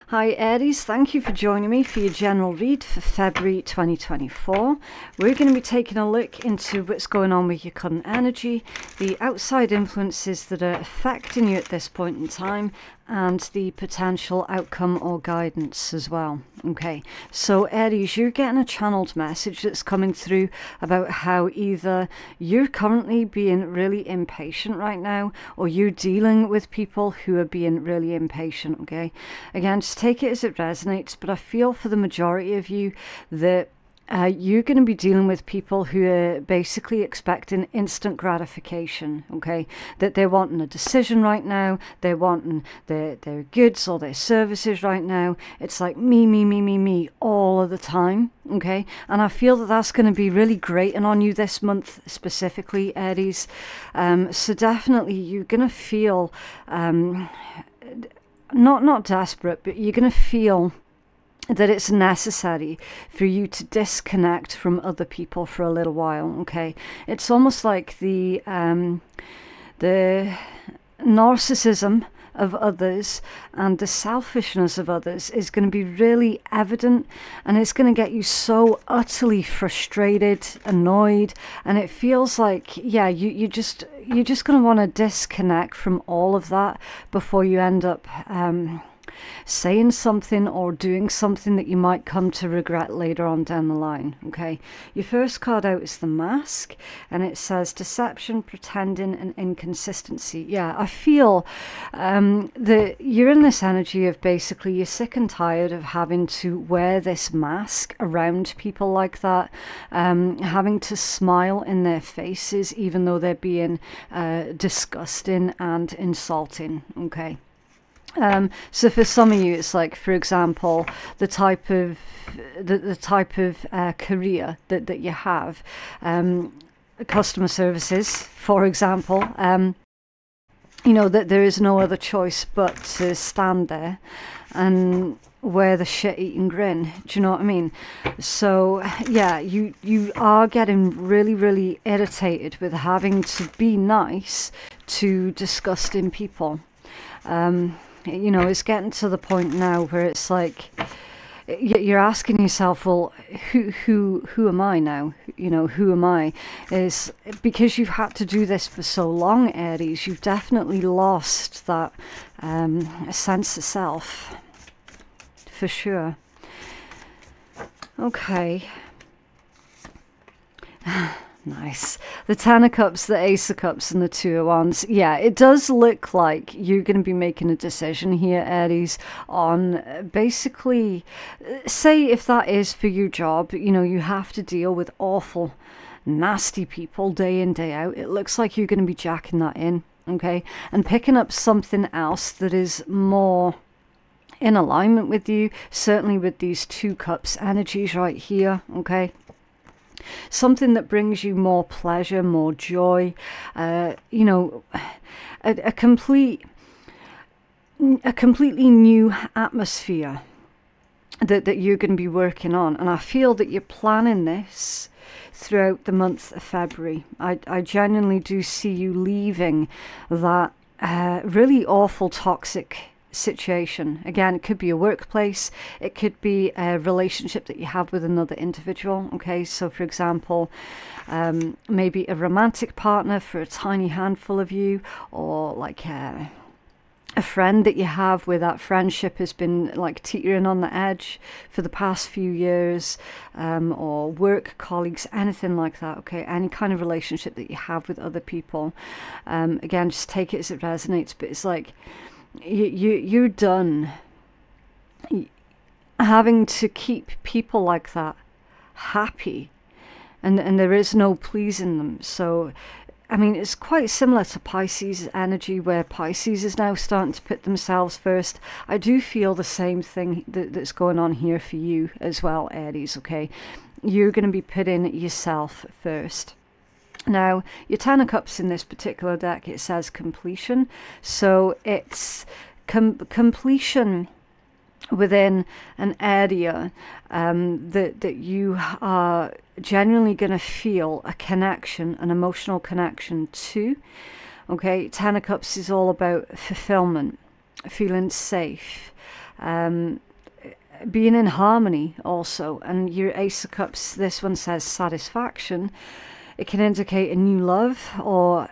Hi Aries, thank you for joining me for your general read for February 2024. We're going to be taking a look into what's going on with your current energy, the outside influences that are affecting you at this point in time, and the potential outcome or guidance as well. Okay, so Aries, you're getting a channeled message that's coming through about how either you're currently being really impatient right now, or you're dealing with people who are being really impatient. Okay, again, just take it as it resonates, but I feel for the majority of you that you're going to be dealing with people who are basically expecting instant gratification, okay? That they're wanting a decision right now, they're wanting their goods or their services right now. It's like me all of the time, okay? And I feel that that's going to be really grating on you this month specifically, Aries. So definitely you're going to feel not desperate, but you're going to feel that it's necessary for you to disconnect from other people for a little while. Okay, it's almost like the narcissism of others and the selfishness of others is going to be really evident, and it's going to get you so utterly frustrated, annoyed, and it feels like, yeah, you're just going to want to disconnect from all of that before you end up saying something or doing something that you might come to regret later on down the line. Okay, your first card out is the Mask, and it says deception, pretending, and inconsistency. Yeah, I feel that you're in this energy of basically you're sick and tired of having to wear this mask around people like that, having to smile in their faces even though they're being disgusting and insulting. Okay. So for some of you, it's like, for example, the type of career that you have, customer services, for example. You know that there is no other choice but to stand there and wear the shit-eating grin. Do you know what I mean? So yeah, you are getting really irritated with having to be nice to disgusting people. You know, it's getting to the point now where it's like you're asking yourself, well, who am I now? You know, who am I? Is because you've had to do this for so long, Aries. You've definitely lost that sense of self, for sure. Okay. Nice. The Ten of Cups, the Ace of Cups, and the Two of Wands. Yeah, it does look like you're going to be making a decision here, Aries, on basically, say if that is for your job, you know, you have to deal with awful, nasty people day in, day out. It looks like you're going to be jacking that in, okay? And picking up something else that is more in alignment with you, certainly with these Two Cups energies right here, okay? Something that brings you more pleasure, more joy, you know, a completely new atmosphere that you're going to be working on. And I feel that you're planning this throughout the month of February. I genuinely do see you leaving that really awful, toxic situation. Again, it could be a workplace, it could be a relationship that you have with another individual. Okay, so for example, maybe a romantic partner for a tiny handful of you, or like a friend that you have where that friendship has been like teetering on the edge for the past few years, or work colleagues, anything like that. Okay, any kind of relationship that you have with other people. Again, just take it as it resonates, but it's like you're done having to keep people like that happy, and there is no pleasing them. So I mean, it's quite similar to Pisces energy, where Pisces is now starting to put themselves first. I do feel the same thing that's going on here for you as well, Aries. Okay, you're going to be putting yourself first. Now, your Ten of Cups in this particular deck, it says completion. So it's completion within an area that you are genuinely going to feel a connection, an emotional connection to. Okay, Ten of Cups is all about fulfillment, feeling safe, being in harmony also. And your Ace of Cups, this one says satisfaction. It can indicate a new love, or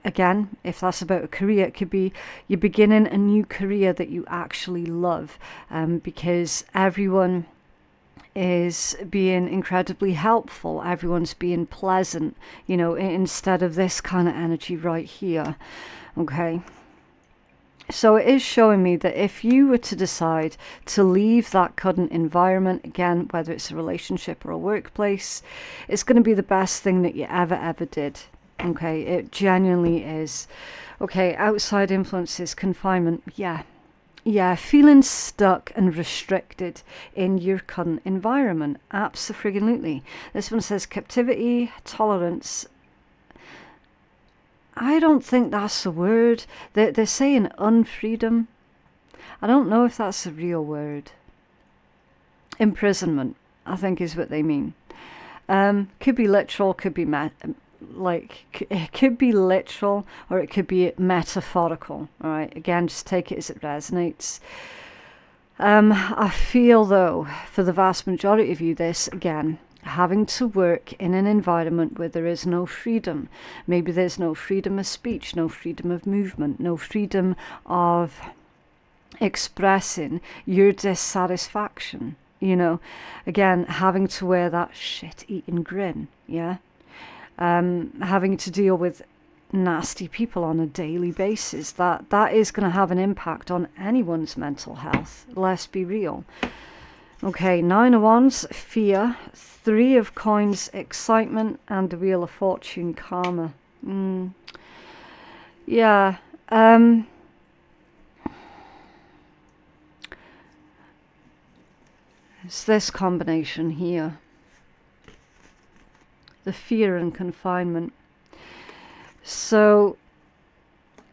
again, if that's about a career, it could be you're beginning a new career that you actually love, because everyone is being incredibly helpful, everyone's being pleasant, you know, instead of this kind of energy right here. Okay, so it is showing me that if you were to decide to leave that current environment, again, whether it's a relationship or a workplace, it's going to be the best thing that you ever did. Okay, it genuinely is. Okay, outside influences, confinement, yeah, feeling stuck and restricted in your current environment. Absolutely. This one says captivity, tolerance. I don't think that's a word. They're saying unfreedom. I don't know if that's a real word. Imprisonment, I think, is what they mean. Could be literal, could be it could be literal, or it could be metaphorical. All right, again, just take it as it resonates. I feel, though, for the vast majority of you, this, again, having to work in an environment where there is no freedom. Maybe there's no freedom of speech, no freedom of movement, no freedom of expressing your dissatisfaction. You know, again, having to wear that shit-eating grin, yeah? Having to deal with nasty people on a daily basis, that is going to have an impact on anyone's mental health. Let's be real. Okay, 9 of Wands, fear. 3 of Coins, excitement. And the Wheel of Fortune, karma. Yeah. It's this combination here. The fear and confinement. So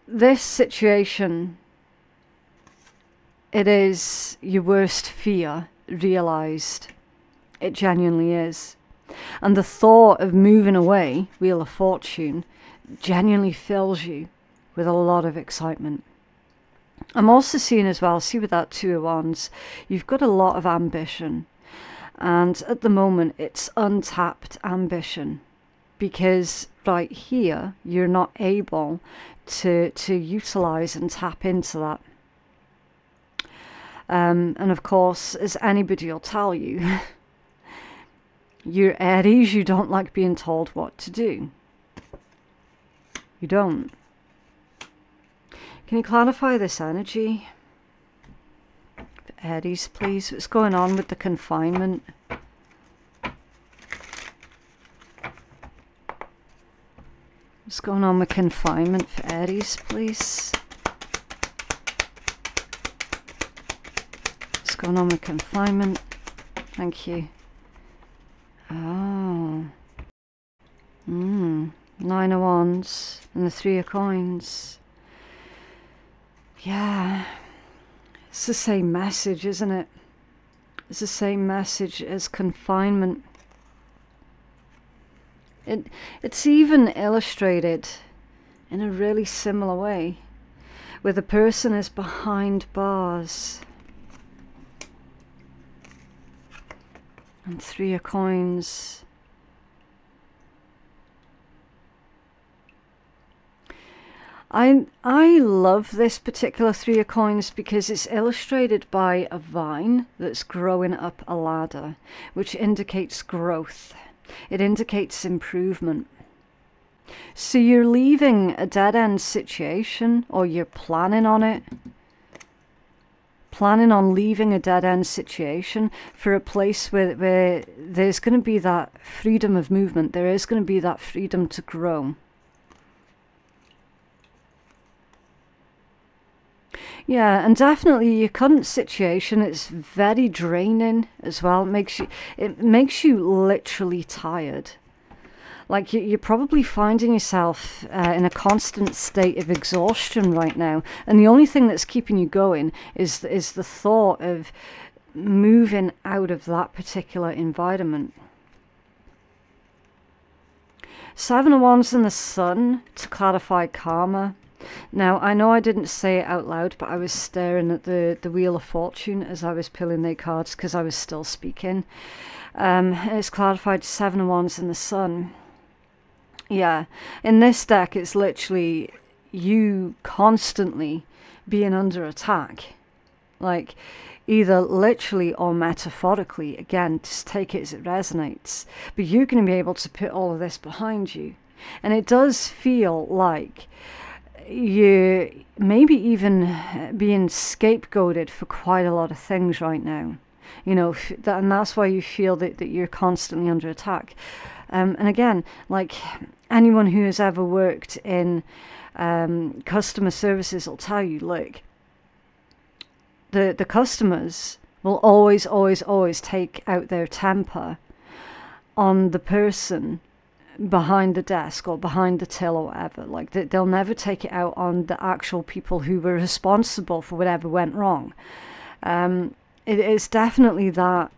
this situation, it is your worst fear realized. It genuinely is. And the thought of moving away, Wheel of Fortune, genuinely fills you with a lot of excitement. I'm also seeing as well, see with that 2 of Wands, you've got a lot of ambition. And at the moment, it's untapped ambition, because right here, you're not able to utilize and tap into that. And of course, as anybody will tell you, you're Aries, you don't like being told what to do. You don't. Can you clarify this energy? Aries, please. What's going on with the confinement? What's going on with confinement for Aries, please? What's going on with confinement? Thank you. Oh. 9 of Wands and the 3 of Coins. Yeah. It's the same message, isn't it? It's the same message as confinement. It's even illustrated in a really similar way, where the person is behind bars. And 3 of Coins. I love this particular 3 of Coins because it's illustrated by a vine that's growing up a ladder, which indicates growth. It indicates improvement. So you're leaving a dead-end situation, or you're planning on it. Planning on leaving a dead-end situation for a place where there's going to be that freedom of movement. There is going to be that freedom to grow. Yeah, and definitely your current situation is very draining as well. It makes you literally tired. Like you're probably finding yourself in a constant state of exhaustion right now, and the only thing that's keeping you going is the thought of moving out of that particular environment. 7 of Wands and the Sun to clarify karma. Now, I know I didn't say it out loud, but I was staring at the Wheel of Fortune as I was pulling their cards because I was still speaking. And it's clarified 7 of Wands in the Sun. Yeah, in this deck, it's literally you constantly being under attack. Like, either literally or metaphorically. Again, just take it as it resonates. But you're going to be able to put all of this behind you. And it does feel like you're maybe even being scapegoated for quite a lot of things right now. You know, and that's why you feel that you're constantly under attack. And again, like anyone who has ever worked in customer services will tell you, look, the customers will always take out their temper on the person behind the desk or behind the till or whatever. Like, they'll never take it out on the actual people who were responsible for whatever went wrong. It is definitely that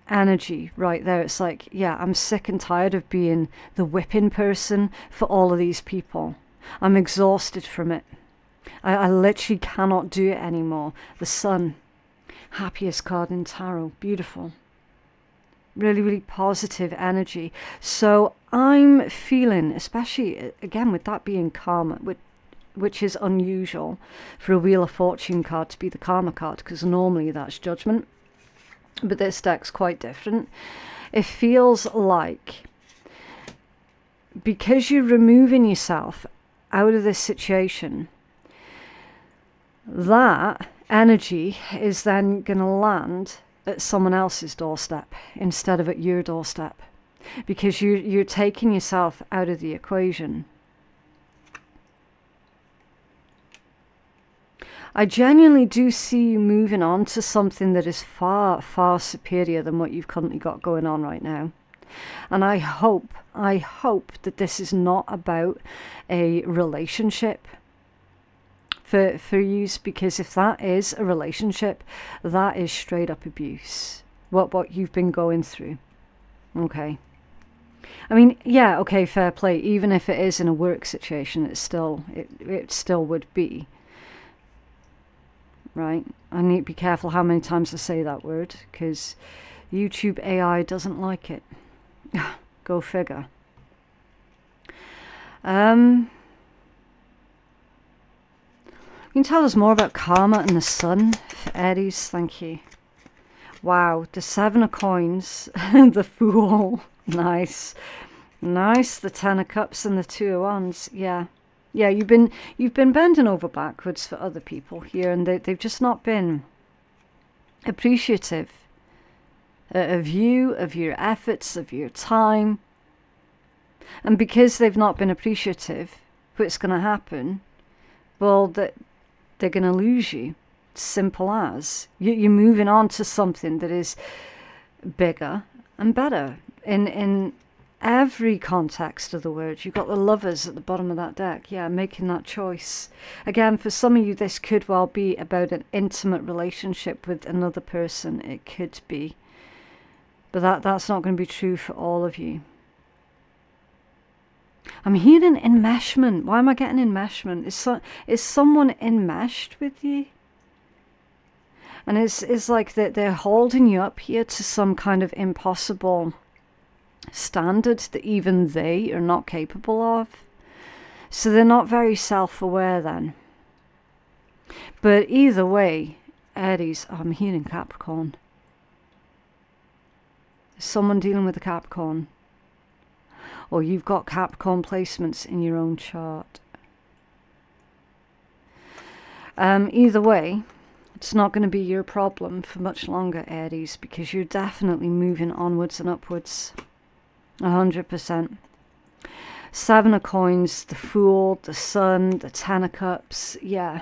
energy right there. It's like, yeah, I'm sick and tired of being the whipping person for all of these people. I'm exhausted from it. I literally cannot do it anymore. The Sun, happiest card in tarot, beautiful. Really positive energy. So I'm feeling, especially again with that being karma, which is unusual for a Wheel of Fortune card to be the karma card, because normally that's judgment. But this deck's quite different. It feels like because you're removing yourself out of this situation, that energy is then going to land at someone else's doorstep instead of at your doorstep, because you're taking yourself out of the equation. I genuinely do see you moving on to something that is far superior than what you've currently got going on right now. And I hope that this is not about a relationship for you, because if that is a relationship, that is straight up abuse. What you've been going through. Okay. I mean, yeah, okay, fair play. Even if it is in a work situation, it still would be. Right? I need to be careful how many times I say that word, because YouTube AI doesn't like it. Go figure. You can tell us more about karma and the Sun, Aries. Thank you. Wow, the 7 of Coins, the Fool. Nice. The 10 of Cups and the 2 of Wands. Yeah. Yeah, you've been bending over backwards for other people here, and they've just not been appreciative of you, of your efforts, of your time. And because they've not been appreciative, what's going to happen? Well, they're going to lose you. Simple as. You're moving on to something that is bigger and better. In every context of the word. You've got the Lovers at the bottom of that deck. Yeah, making that choice. Again, for some of you, this could well be about an intimate relationship with another person. It could be. But that's not going to be true for all of you. I'm hearing enmeshment. Why am I getting enmeshment? Is someone enmeshed with you? And it's like that they're holding you up here to some kind of impossible standard that even they are not capable of. So they're not very self-aware then. But either way, Aries, I'm hearing Capricorn. Is someone dealing with a Capricorn? Or you've got Capricorn placements in your own chart. Either way, it's not going to be your problem for much longer, Aries, because you're definitely moving onwards and upwards. 100%. 7 of Coins, the Fool, the Sun, the 10 of Cups. Yeah.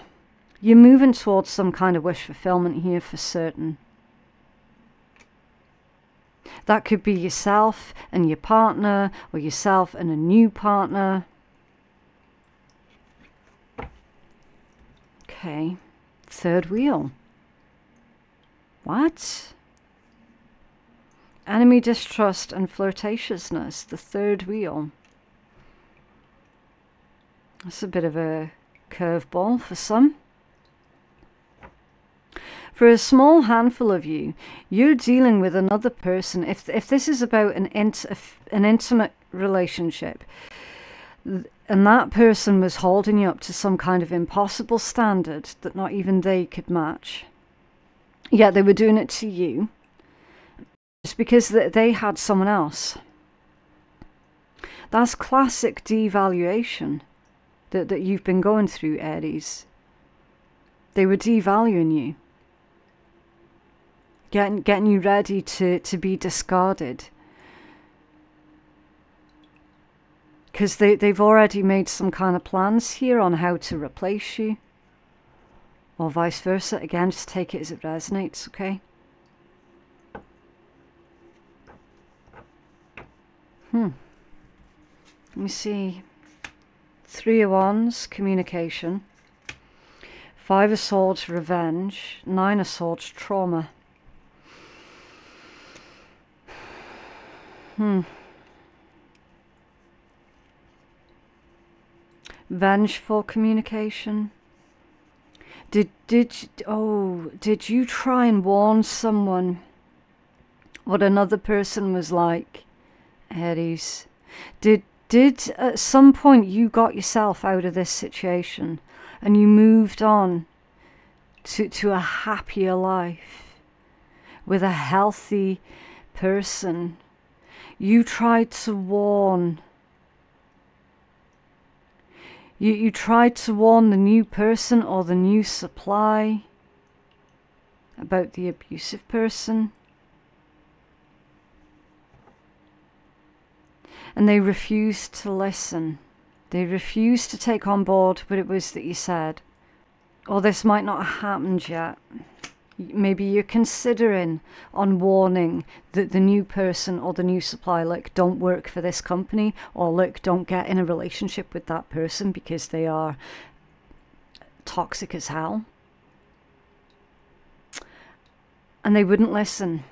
You're moving towards some kind of wish fulfillment here for certain. That could be yourself and your partner, or yourself and a new partner. Okay. 3rd wheel. What? Enemy distrust and flirtatiousness. The 3rd wheel. That's a bit of a curveball for some. For a small handful of you, you're dealing with another person. If this is about an intimate relationship, and that person was holding you up to some kind of impossible standard that not even they could match, yet they were doing it to you, it's because they had someone else. That's classic devaluation that you've been going through, Aries. They were devaluing you. Getting you ready to be discarded. Because they've already made some kind of plans here on how to replace you. Or vice versa. Again, just take it as it resonates, okay? Let me see. 3 of Wands, communication. 5 of Swords, revenge. 9 of Swords, trauma. Vengeful communication. Did you try and warn someone what another person was like, Aries? Did at some point you got yourself out of this situation and you moved on to a happier life with a healthy person? You tried to warn. You tried to warn the new person or the new supply about the abusive person. And they refused to listen. They refused to take on board what it was that you said. Or this might not have happened yet. Maybe you're considering on warning that the new person or the new supply, like, don't work for this company, or look, don't get in a relationship with that person because they are toxic as hell. And they wouldn't listen.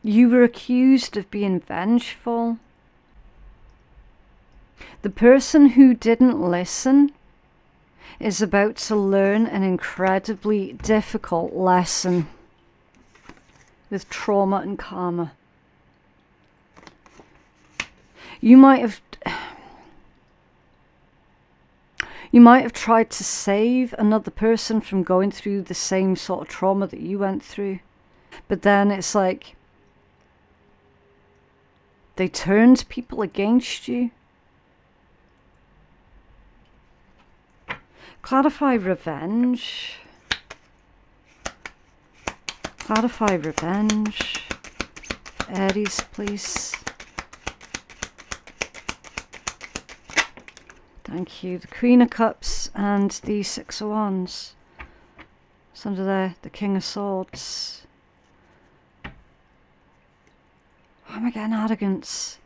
You were accused of being vengeful. The person who didn't listen is about to learn an incredibly difficult lesson with trauma and karma. You might have tried to save another person from going through the same sort of trauma that you went through, but then it's like they turned people against you. Clarify revenge. Clarify revenge. Aries, please. Thank you. The Queen of Cups and the 6 of Wands. It's under there, the King of Swords. Why am I getting arrogance?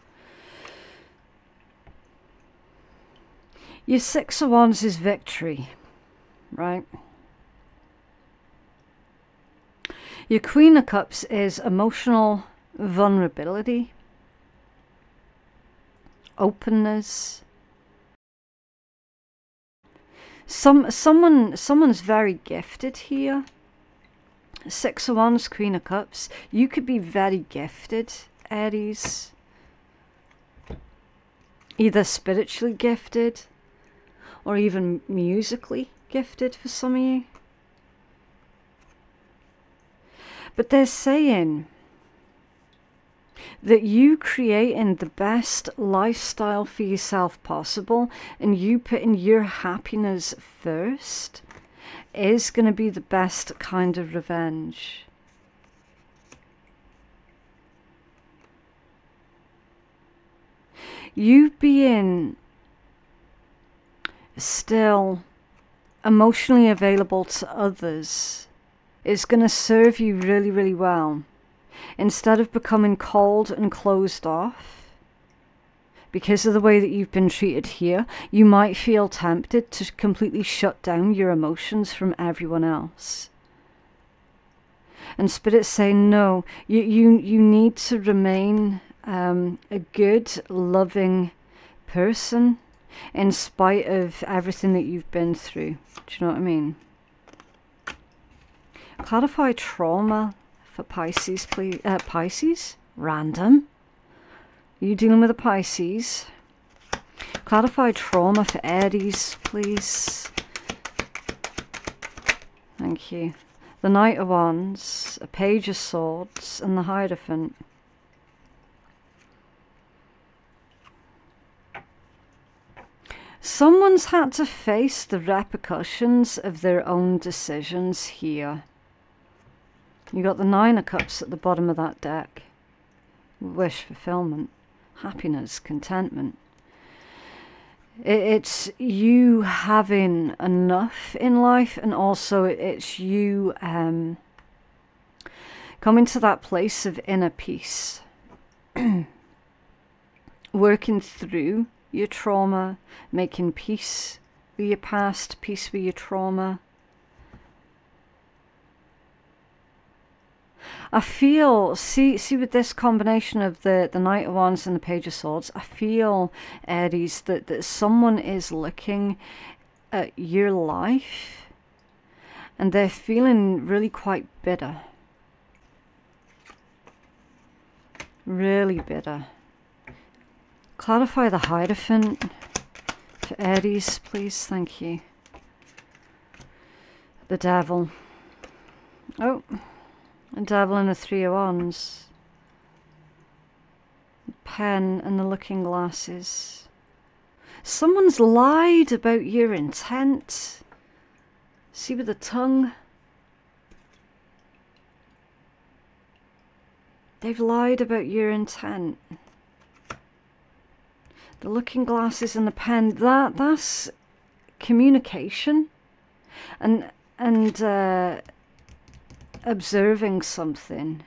Your 6 of Wands is victory, right? Your Queen of Cups is emotional vulnerability, openness. Someone's very gifted here. 6 of Wands, Queen of Cups. You could be very gifted, Aries. Either spiritually gifted or even musically gifted for some of you. But they're saying that you creating the best lifestyle for yourself possible and you putting your happiness first is going to be the best kind of revenge. You being still emotionally available to others is going to serve you really, really well. Instead of becoming cold and closed off because of the way that you've been treated here, you might feel tempted to completely shut down your emotions from everyone else. And Spirit's saying, no, you need to remain a good, loving person. in spite of everything that you've been through. Do you know what I mean? Clarify trauma for Pisces, please. Pisces? Random. Are you dealing with a Pisces? Clarify trauma for Aries, please. Thank you. The Knight of Wands, a Page of Swords, and the Hierophant. Someone's had to face the repercussions of their own decisions here. You got the Nine of Cups at the bottom of that deck. Wish fulfillment, happiness, contentment. It's you having enough in life, and also it's you coming to that place of inner peace. Working through your trauma, making peace with your past, peace with your trauma. I feel, see with this combination of the Knight of Wands and the Page of Swords, I feel, Aries, that someone is looking at your life and they're feeling really quite bitter. Really bitter. Clarify the Hierophant for Aries, please. Thank you. The Devil. Oh. A Devil and a Three of Wands. Pen and the Looking Glasses. Someone's lied about your intent. See with the tongue? They've lied about your intent. The Looking Glasses and the pen, that's communication. And observing something.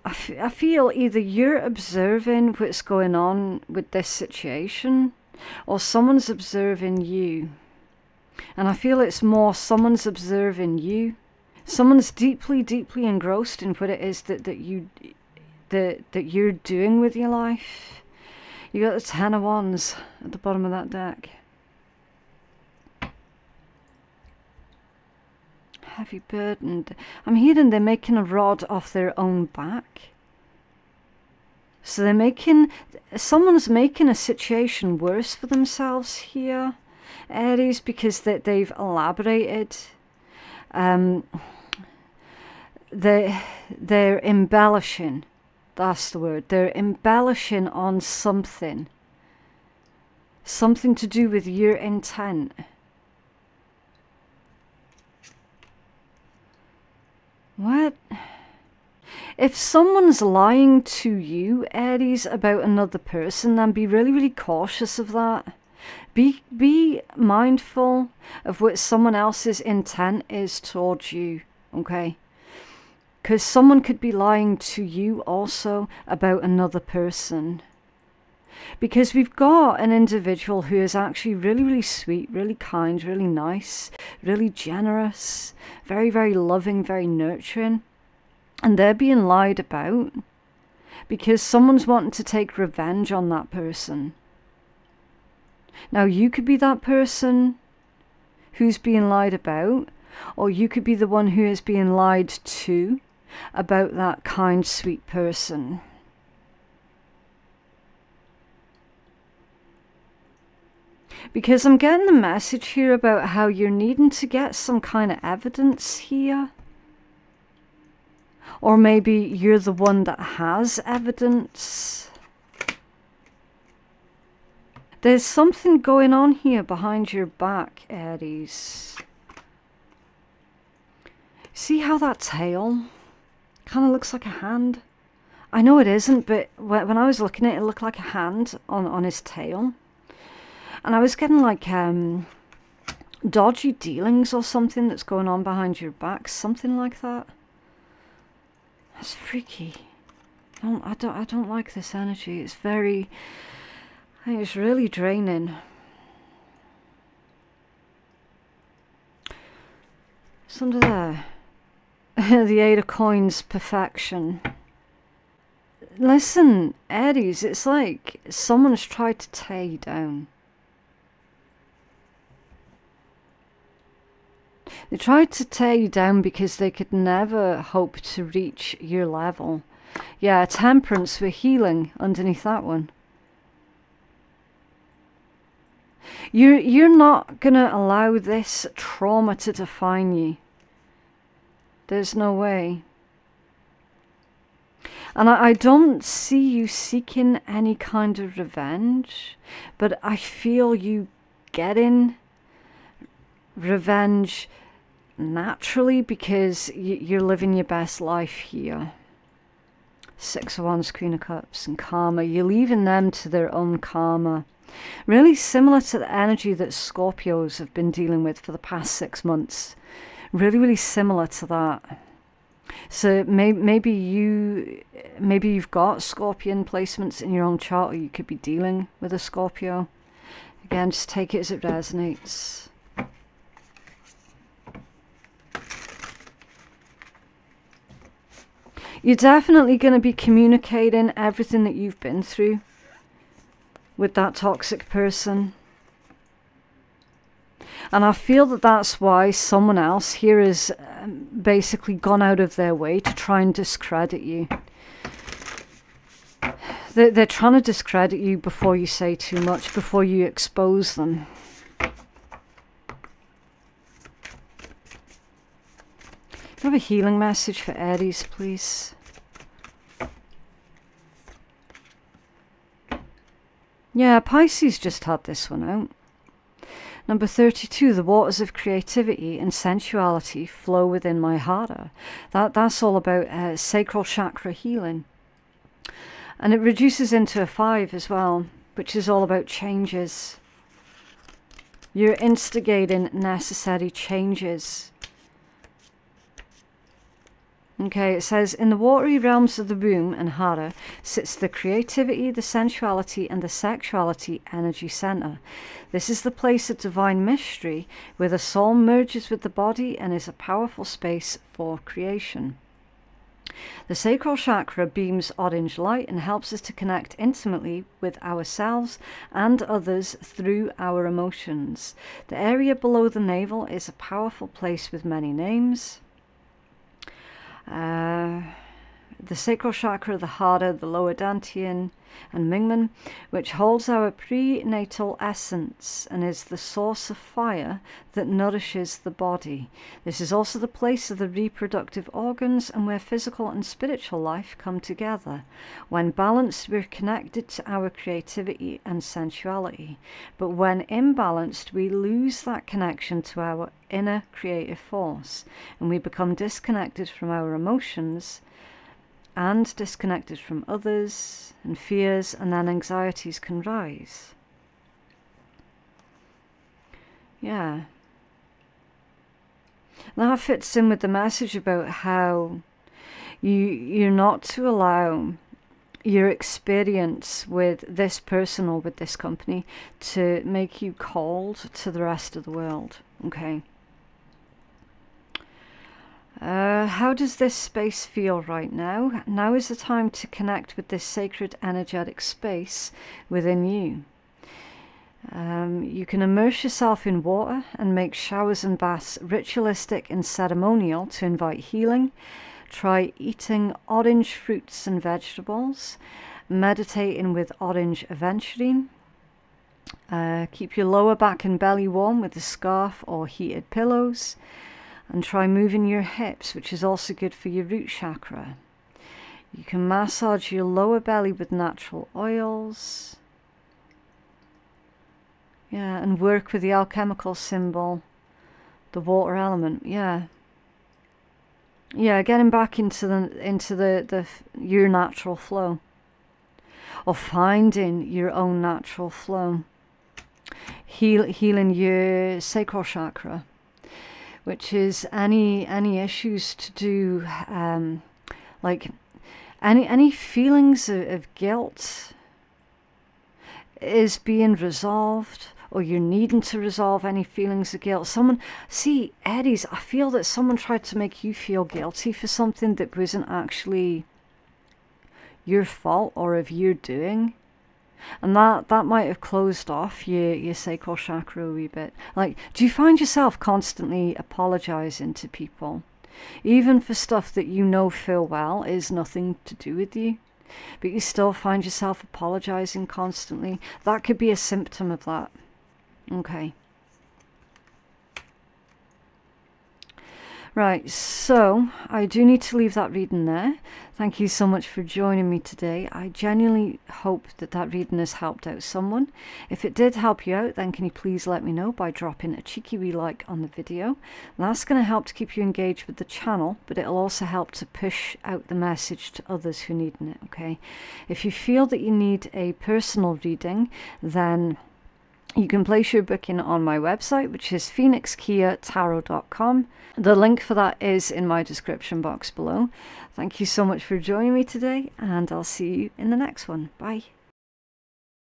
I feel either you're observing what's going on with this situation, or someone's observing you. And I feel it's more someone's observing you. Someone's deeply, deeply engrossed in what it is that you're doing with your life. You got the Ten of Wands at the bottom of that deck. Heavy burdened. I'm hearing they're making a rod off their own back. So they're making, someone's making a situation worse for themselves here, Aries, because they've elaborated. They're embellishing. That's the word. They're embellishing on something. Something to do with your intent. What? If someone's lying to you, Aries, about another person, then be really, really cautious of that. Be mindful of what someone else's intent is towards you, okay? Because someone could be lying to you also about another person. Because we've got an individual who is actually really, really sweet, really kind, really nice, really generous, very, very loving, very nurturing. And they're being lied about because someone's wanting to take revenge on that person. Now, you could be that person who's being lied about, or you could be the one who is being lied to about that kind, sweet person. Because I'm getting the message here about how you're needing to get some kind of evidence here. Or maybe you're the one that has evidence. There's something going on here behind your back, Aries. See how that tail kind of looks like a hand? I know it isn't, but when I was looking at it, it looked like a hand on his tail. And I was getting like dodgy dealings or something that's going on behind your back, something like that. That's freaky. I don't like this energy. It's very, I think it's really draining. It's under there. The Eight of Coins, perfection. Listen, Aries, it's like someone's tried to tear you down. They tried to tear you down because they could never hope to reach your level. Yeah, temperance with healing underneath that one. You're not going to allow this trauma to define you. There's no way. And I don't see you seeking any kind of revenge, but I feel you getting revenge naturally because you're living your best life here. Six of Wands, Queen of Cups, and karma. You're leaving them to their own karma. Really similar to the energy that Scorpios have been dealing with for the past 6 months. Really, really similar to that. So maybe you've got Scorpion placements in your own chart, or you could be dealing with a Scorpio. Again, just take it as it resonates. You're definitely going to be communicating everything that you've been through with that toxic person. And I feel that that's why someone else here has basically gone out of their way to try and discredit you. They're trying to discredit you before you say too much, before you expose them. Can I have a healing message for Aries, please? Yeah, Pisces just had this one out. Number 32, the waters of creativity and sensuality flow within my heart. That's all about sacral chakra healing. And it reduces into a 5 as well, which is all about changes. You're instigating necessary changes. Okay, it says, in the watery realms of the womb and hara sits the creativity, the sensuality, and the sexuality energy center. This is the place of divine mystery, where the soul merges with the body and is a powerful space for creation. The sacral chakra beams orange light and helps us to connect intimately with ourselves and others through our emotions. The area below the navel is a powerful place with many names. The sacral chakra, the hara, the lower dantian, and Mingmen, which holds our prenatal essence and is the source of fire that nourishes the body. This is also the place of the reproductive organs and where physical and spiritual life come together. When balanced, we're connected to our creativity and sensuality, but when imbalanced, we lose that connection to our inner creative force, and we become disconnected from our emotions and disconnected from others, and fears and then anxieties can rise. Yeah. That fits in with the message about how you're not to allow your experience with this person or with this company to make you cold to the rest of the world. Okay. How does this space feel right now? Now is the time to connect with this sacred energetic space within you. You can immerse yourself in water and make showers and baths ritualistic and ceremonial to invite healing. Try eating orange fruits and vegetables, meditating with orange aventurine. Keep your lower back and belly warm with a scarf or heated pillows. And try moving your hips, which is also good for your root chakra. You can massage your lower belly with natural oils. Yeah, and work with the alchemical symbol, the water element. Yeah. Yeah, getting back into your natural flow. Or finding your own natural flow. Healing your sacral chakra, which is any issues to do, like any feelings of guilt is being resolved, or you're needing to resolve any feelings of guilt. See, Aries, I feel that someone tried to make you feel guilty for something that wasn't actually your fault or of your doing. And that might have closed off your sacral chakra a wee bit. Like, do you find yourself constantly apologizing to people? Even for stuff that you know full well is nothing to do with you, but you still find yourself apologizing constantly. That could be a symptom of that. Okay. Right, so I do need to leave that reading there. Thank you so much for joining me today. I genuinely hope that that reading has helped out someone. If it did help you out, then can you please let me know by dropping a cheeky wee like on the video. That's going to help to keep you engaged with the channel, but it'll also help to push out the message to others who need it, okay? If you feel that you need a personal reading, then you can place your booking on my website, which is phoenixkeiatarot.com. The link for that is in my description box below. Thank you so much for joining me today, and I'll see you in the next one. Bye.